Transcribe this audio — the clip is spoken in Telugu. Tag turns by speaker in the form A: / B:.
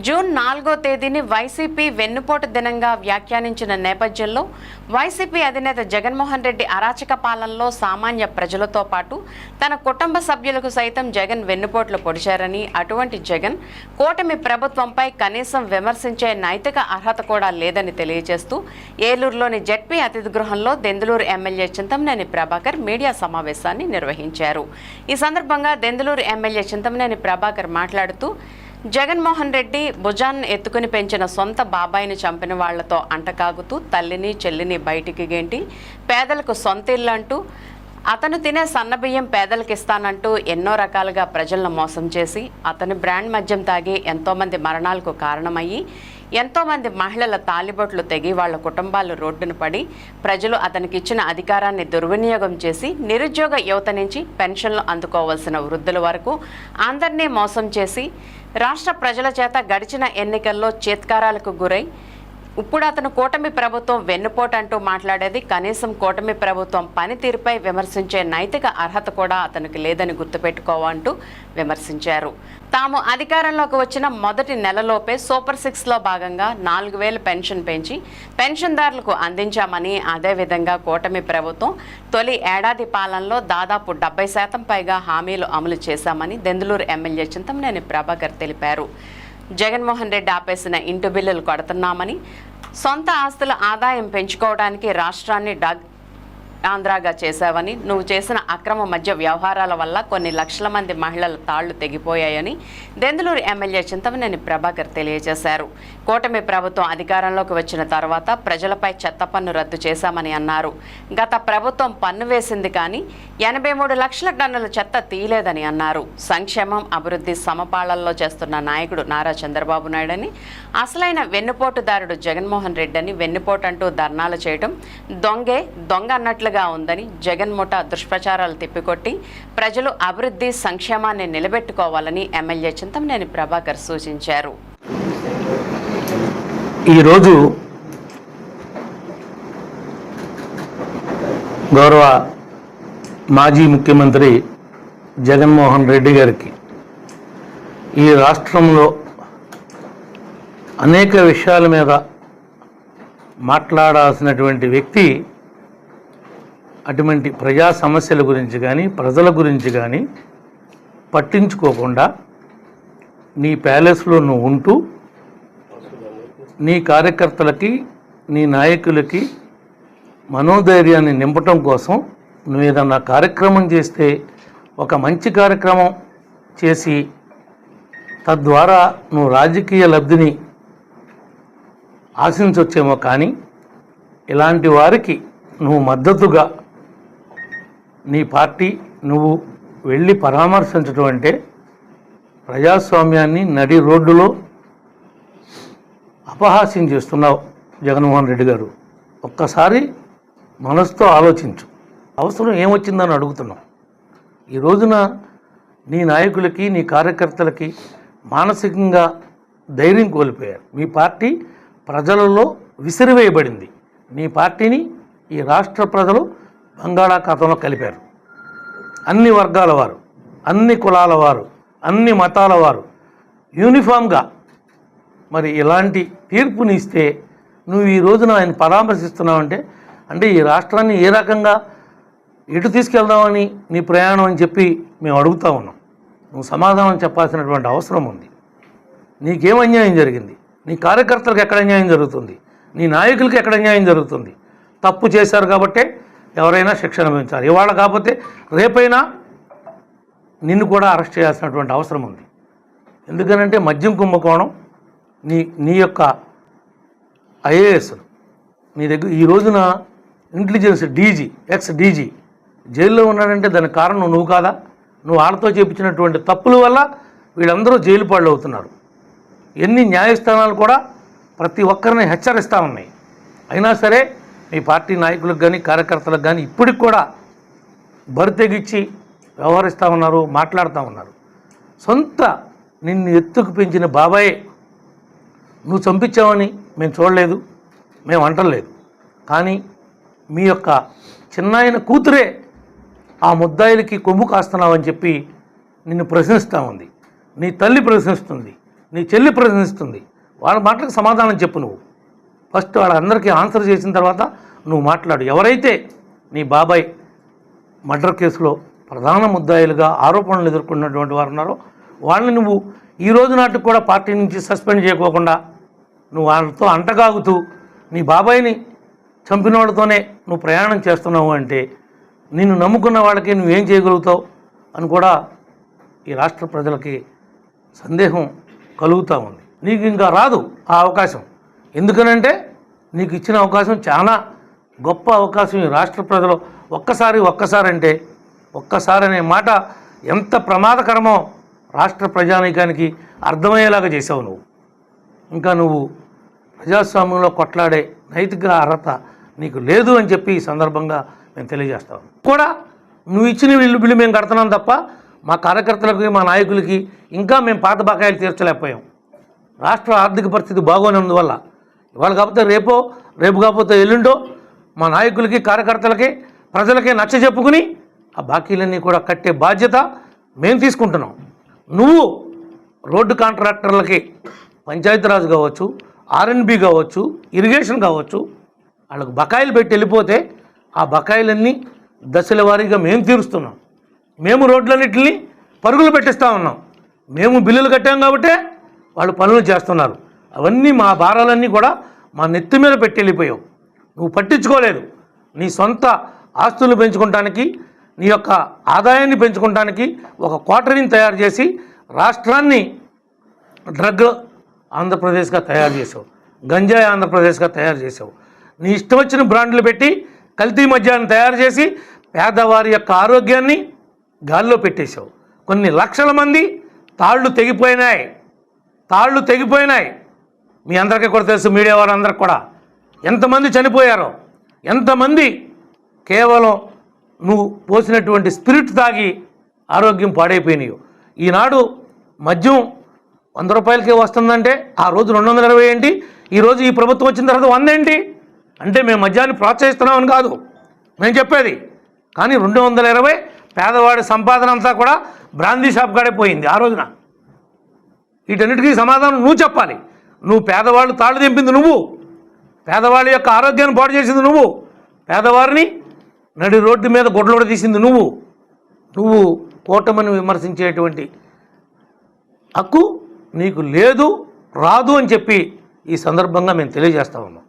A: జూన్ 4వ తేదీని వైసీపీ వెన్నుపోటు దినంగా వ్యాఖ్యానించిన నేపథ్యంలో వైసీపీ అధినేత జగన్మోహన్ రెడ్డి అరాచక పాలనలో సామాన్య ప్రజలతో పాటు తన కుటుంబ సభ్యులకు సైతం జగన్ వెన్నుపోట్లు పొడిచారని, అటువంటి జగన్ కూటమి ప్రభుత్వంపై కనీసం విమర్శించే నైతిక అర్హత కూడా లేదని తెలియజేస్తూ ఏలూరులోని జెడ్పీ అతిథి గృహంలో దెందులూరు ఎమ్మెల్యే చింతమనేని ప్రభాకర్ మీడియా సమావేశాన్ని నిర్వహించారు. ఈ సందర్భంగా దెందులూరు ఎమ్మెల్యే చింతమనేని ప్రభాకర్ మాట్లాడుతూ జగన్మోహన్ రెడ్డి భుజాన్ని ఎత్తుకుని పెంచిన సొంత బాబాయిని చంపిన వాళ్లతో అంటకాగుతూ తల్లిని చెల్లిని బయటికి గెంటి పేదలకు సొంత ఇల్లు అంటూ అతను తినే సన్నబియ్యం పేదలకు ఇస్తానంటూ ఎన్నో రకాలుగా ప్రజలను మోసం చేసి అతని బ్రాండ్ మద్యం తాగి ఎంతోమంది మరణాలకు కారణమయ్యి ఎంతోమంది మహిళల తాలిబొట్లు తెగి వాళ్ల కుటుంబాలు రోడ్డున పడి ప్రజలు అతనికి ఇచ్చిన అధికారాన్ని దుర్వినియోగం చేసి నిరుద్యోగ యువత నుంచి పెన్షన్లు అందుకోవాల్సిన వృద్ధుల వరకు అందరినీ మోసం చేసి రాష్ట్ర ప్రజల చేత గడిచిన ఎన్నికల్లో చేత్కారాలకు గురై ఇప్పుడు అతను కూటమి ప్రభుత్వం వెన్నుపోటు అంటూ మాట్లాడేది కనీసం కూటమి ప్రభుత్వం పనితీరుపై విమర్శించే నైతిక అర్హత కూడా అతనికి లేదని గుర్తుపెట్టుకోవాలంటూ విమర్శించారు. తాము అధికారంలోకి వచ్చిన మొదటి నెలలోపే సూపర్ 6లో భాగంగా 4000 పెన్షన్ పెంచి పెన్షన్దారులకు అందించామని, అదేవిధంగా కూటమి ప్రభుత్వం తొలి ఏడాది పాలనలో దాదాపు 70% పైగా హామీలు అమలు చేశామని దెందులూరు ఎమ్మెల్యే చింతమనేని ప్రభాకర్ తెలిపారు. జగన్మోహన్ రెడ్డి ఆపేసిన ఇంటి బిల్లులు కొడుతున్నామని, సొంత ఆస్తుల ఆదాయం పెంచుకోవడానికి రాష్ట్రాన్ని ఆంధ్రాగా చేశావని, నువ్వు చేసిన అక్రమ మద్య వ్యవహారాల వల్ల కొన్ని లక్షల మంది మహిళల తాళ్లు తెగిపోయాయని దెందులూరు ఎమ్మెల్యే చింతమనేని ప్రభాకర్ తెలియజేశారు. కూటమి ప్రభుత్వం అధికారంలోకి వచ్చిన తర్వాత ప్రజలపై చెత్త పన్ను రద్దు చేశామని అన్నారు. గత ప్రభుత్వం పన్ను వేసింది కానీ 83 లక్షల టన్నుల చెత్త తీయలేదని అన్నారు. సంక్షేమం అభివృద్ధి సమపాళల్లో చేస్తున్న నాయకుడు నారా చంద్రబాబు నాయుడని, అసలైన వెన్నుపోటుదారుడు జగన్మోహన్ రెడ్డిని వెన్నుపోటు అంటూ ధర్నాలు చేయడం దొంగ అన్నట్లుగా ఉందని, జగన్ ముఠా దుష్ప్రచారాలు తిప్పికొట్టి ప్రజలు అభివృద్ధి సంక్షేమాన్ని నిలబెట్టుకోవాలని ఎమ్మెల్యే చింతమనేని ప్రభాకర్ సూచించారు.
B: ఈరోజు గౌరవ మాజీ ముఖ్యమంత్రి జగన్మోహన్ రెడ్డి గారికి ఈ రాష్ట్రంలో అనేక విషయాల మీద మాట్లాడాల్సినటువంటి వ్యక్తి అటువంటి ప్రజా సమస్యల గురించి కానీ ప్రజల గురించి కానీ పట్టించుకోకుండా నీ ప్యాలెస్లో నువ్వు ఉంటూ నీ కార్యకర్తలకి నీ నాయకులకి మనోధైర్యాన్ని నింపటం కోసం నువ్వు ఏదన్నా కార్యక్రమం చేస్తే ఒక మంచి కార్యక్రమం చేసి తద్వారా నువ్వు రాజకీయ లబ్ధిని ఆశించవచ్చేమో, కానీ ఇలాంటి వారికి నువ్వు మద్దతుగా నీ పార్టీ నువ్వు వెళ్ళి పరామర్శించడం అంటే ప్రజాస్వామ్యాన్ని నడి రోడ్డులో అపహాస్యం చేస్తున్నావు జగన్మోహన్ రెడ్డి గారు. ఒక్కసారి మనసుతో ఆలోచించు. అవసరం ఏమొచ్చిందని అడుగుతున్నావు. ఈ రోజున నీ నాయకులకి నీ కార్యకర్తలకి మానసికంగా ధైర్యం కోల్పోయారు. మీ పార్టీ ప్రజలలో విసిరివేయబడింది. నీ పార్టీని ఈ రాష్ట్ర ప్రజలు బంగాళాఖాతంలో కలిపారు. అన్ని వర్గాల వారు, అన్ని కులాల వారు, అన్ని మతాల వారు యూనిఫామ్గా మరి ఇలాంటి తీర్పుని ఇస్తే నువ్వు ఈ రోజున ఆయన పరామర్శిస్తున్నావంటే అంటే ఈ రాష్ట్రాన్ని ఏ రకంగా ఎటు తీసుకెళ్దామని నీ ప్రయాణం అని చెప్పి మేము అడుగుతా ఉన్నాం. నువ్వు సమాధానం చెప్పాల్సినటువంటి అవసరం ఉంది. నీకేం అన్యాయం జరిగింది? నీ కార్యకర్తలకు ఎక్కడ అన్యాయం జరుగుతుంది? నీ నాయకులకి ఎక్కడ అన్యాయం జరుగుతుంది? తప్పు చేశారు కాబట్టే ఎవరైనా శిక్ష అనుభవించాలి. ఇవాళ కాకపోతే రేపైనా నిన్ను కూడా అరెస్ట్ చేయాల్సినటువంటి అవసరం ఉంది. ఎందుకనంటే మద్యం కుంభకోణం నీ యొక్క ఐఏఎస్ నీ దగ్గర ఈ రోజున ఇంటెలిజెన్స్ ఎక్స్ డీజీ జైల్లో ఉన్నాడంటే దానికి కారణం నువ్వు కాదా? నువ్వు వాళ్ళతో చేపించినటువంటి తప్పుల వల్ల వీళ్ళందరూ జైలు పాళ్ళు అవుతున్నారు. ఎన్ని న్యాయస్థానాలు కూడా ప్రతి ఒక్కరిని హెచ్చరిస్తూ ఉన్నాయి. అయినా సరే మీ పార్టీ నాయకులకు కానీ కార్యకర్తలకు కానీ ఇప్పటికి కూడా బరితెగిచ్చి వ్యవహరిస్తూ ఉన్నారు, మాట్లాడుతూ ఉన్నారు. సొంత నిన్ను ఎత్తుకు పెంచిన బాబాయే నువ్వు చంపించావని మేము చూడలేదు, మేము అంటలేదు. కానీ మీ యొక్క చిన్నాయన కూతురే ఆ ముద్దాయిలకి కొమ్ము కాస్తున్నావని చెప్పి నిన్ను ప్రశ్నిస్తూ ఉంది. నీ తల్లి ప్రశ్నిస్తుంది, నీ చెల్లి ప్రశ్నిస్తుంది, వాళ్ళ మాటలకు సమాధానం చెప్పు. నువ్వు ఫస్ట్ వాళ్ళందరికీ ఆన్సర్ చేసిన తర్వాత నువ్వు మాట్లాడు. ఎవరైతే నీ బాబాయ్ మర్డర్ కేసులో ప్రధాన ముద్దాయిలుగా ఆరోపణలు ఎదుర్కొన్నటువంటి వారు ఉన్నారో వాళ్ళని నువ్వు ఈ రోజు నాటికి కూడా పార్టీ నుంచి సస్పెండ్ చేయకోకుండా నువ్వు వాళ్ళతో అంటగాగుతూ నీ బాబాయిని చంపిన వాళ్ళతోనే నువ్వు ప్రయాణం చేస్తున్నావు అంటే నిన్ను నమ్ముకున్న వాళ్ళకి నువ్వేం చేయగలుగుతావు అని కూడా ఈ రాష్ట్ర ప్రజలకి సందేహం కలుగుతూ ఉంది. నీకు ఇంకా రాదు ఆ అవకాశం. ఎందుకనంటే నీకు ఇచ్చిన అవకాశం చాలా గొప్ప అవకాశం. ఈ రాష్ట్ర ప్రజలు ఒక్కసారి అంటే ఒక్కసారి అనే మాట ఎంత ప్రమాదకరమో రాష్ట్ర ప్రజానీకానికి అర్థమయ్యేలాగా చేసావు నువ్వు. ఇంకా నువ్వు ప్రజాస్వామ్యంలో కొట్లాడే నైతిక అర్హత నీకు లేదు అని చెప్పి ఈ సందర్భంగా మేము తెలియజేస్తాం. కూడా నువ్వు ఇచ్చిన బిల్లు మేము కడుతున్నాం తప్ప మా కార్యకర్తలకి మా నాయకులకి ఇంకా మేము పాత బకాయిలు తీర్చలేకపోయాం. రాష్ట్ర ఆర్థిక పరిస్థితి బాగోనందువల్ల ఇవాళ కాకపోతే రేపు కాకపోతే ఎల్లుండో మా నాయకులకి కార్యకర్తలకి ప్రజలకి నచ్చ చెప్పుకుని ఆ బాకీలన్నీ కూడా కట్టే బాధ్యత మేము తీసుకుంటున్నాం. నువ్వు రోడ్డు కాంట్రాక్టర్లకి పంచాయతీరాజ్ కావచ్చు, ఆర్ఎన్బి కావచ్చు, ఇరిగేషన్ కావచ్చు, వాళ్ళకు బకాయిలు పెట్టి వెళ్ళిపోతే ఆ బకాయిలన్నీ దశల వారీగా మేము తీరుస్తున్నాం. మేము రోడ్లన్నింటినీ పరుగులు పెట్టిస్తూ ఉన్నాం. మేము బిల్లులు కట్టాం కాబట్టే వాళ్ళు పనులు చేస్తున్నారు. అవన్నీ మా భారాలన్నీ కూడా మా నెత్తి మీద పెట్టి వెళ్ళిపోయావు. నువ్వు పట్టించుకోలేదు. నీ సొంత ఆస్తులు పెంచుకోవడానికి, నీ యొక్క ఆదాయాన్ని పెంచుకోవడానికి ఒక క్వార్టరీని తయారు చేసి రాష్ట్రాన్ని డ్రగ్ ఆంధ్రప్రదేశ్గా తయారు చేసావు, గంజాయి ఆంధ్రప్రదేశ్గా తయారు చేసావు. నీ ఇష్టం వచ్చిన బ్రాండ్లు పెట్టి కల్తీ మద్యాన్ని తయారు చేసి పేదవారి యొక్క ఆరోగ్యాన్ని గాల్లో పెట్టేశావు. కొన్ని లక్షల మంది తాళ్ళు తెగిపోయినాయి. మీ అందరికీ కూడా తెలుసు, మీడియా వారందరికీ కూడా ఎంతమంది చనిపోయారో, ఎంతమంది కేవలం నువ్వు పోసినటువంటి స్పిరిట్ తాగి ఆరోగ్యం పాడైపోయినాయి. ఈనాడు మద్యం 100 రూపాయలకే వస్తుందంటే ఆ రోజు 220 ఏంటి, ఈరోజు ఈ ప్రభుత్వం వచ్చిన తర్వాత 100 ఏంటి? అంటే మేము మద్యాన్ని ప్రోత్సహిస్తున్నామని కాదు నేను చెప్పేది. కానీ 220 పేదవాడి సంపాదన అంతా కూడా బ్రాందీ షాప్ కాడే పోయింది ఆ రోజున. వీటన్నిటికీ సమాధానం నువ్వు చెప్పాలి. నువ్వు పేదవాళ్ళు తాళ్ళు దింపింది నువ్వు, పేదవాళ్ళ యొక్క ఆరోగ్యాన్ని పాడు చేసింది నువ్వు, పేదవారిని నడి రోడ్డు మీద గొడ్లోడ తీసింది నువ్వు. కూటమిని విమర్శించేటువంటి హక్కు నీకు లేదు, రాదు అని చెప్పి ఈ సందర్భంగా మేము తెలియజేస్తా ఉన్నాం.